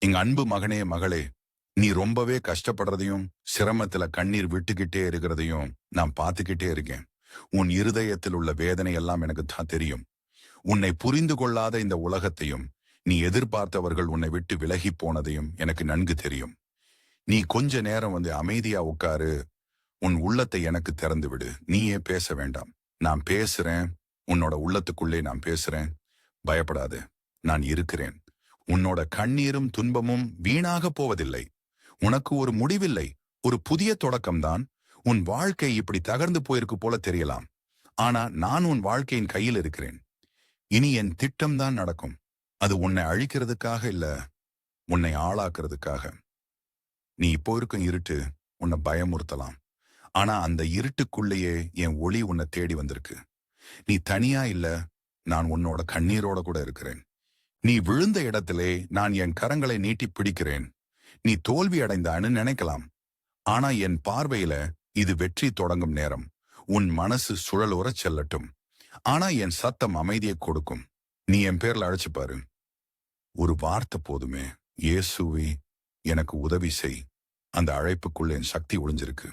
எங்க அன்பு மகனே மகளே, நீ ரொம்பவே கஷ்டப்படுறதையும் சிரமத்துல கண்ணீர் விட்டுக்கிட்டே இருக்கிறதையும் நான் பார்த்துக்கிட்டே இருக்கேன். உன் இருதயத்தில் உள்ள வேதனை எல்லாம் எனக்கு தான் தெரியும். உன்னை புரிந்து கொள்ளாத இந்த உலகத்தையும் நீ எதிர்பார்த்தவர்கள் உன்னை விட்டு விலகி போனதையும் எனக்கு நன்கு தெரியும். நீ கொஞ்ச நேரம் அமைதியா உட்காரு. உன் உள்ளத்தை எனக்கு திறந்து விடு. நீயே பேச வேண்டாம். நான் பேசுறேன். உன்னோட உள்ளத்துக்குள்ளே நான் பேசுறேன். பயப்படாது. நான் இருக்கிறேன். உன்னோட கண்ணீரும் துன்பமும் வீணாக போவதில்லை. உனக்கு ஒரு முடிவில்லை. ஒரு புதிய தொடக்கம்தான். உன் வாழ்க்கை இப்படி தகர்ந்து போயிருக்கு போல தெரியலாம். ஆனா நான் உன் வாழ்க்கையின் கையில் இருக்கிறேன். இனி என் திட்டம் தான் நடக்கும். அது உன்னை அழிக்கிறதுக்காக இல்ல, உன்னை ஆளாக்குறதுக்காக. நீ இப்போ இருக்கும் இருட்டு உன்னை பயமுறுத்தலாம். ஆனா அந்த இருட்டுக்குள்ளேயே என் ஒளி உன்னை தேடி வந்திருக்கு. நீ தனியா இல்ல, நான் உன்னோட கண்ணீரோட கூட இருக்கிறேன். நீ விழுந்த இடத்திலே நான் என் கரங்களை நீட்டி பிடிக்கிறேன். நீ தோல்வி அடைந்தான்னு நினைக்கலாம். ஆனா என் பார்வையில இது வெற்றி தொடங்கும் நேரம். உன் மனசு சுழலுற செல்லட்டும். ஆனா என் சத்தம் அமைதியை கொடுக்கும். நீ என் பேர்ல அழைச்சு பாரு. ஒரு வார்த்தை போதுமே. இயேசுவே எனக்கு உதவி செய். அந்த அழைப்புக்குள்ள என் சக்தி ஒளிஞ்சிருக்கு.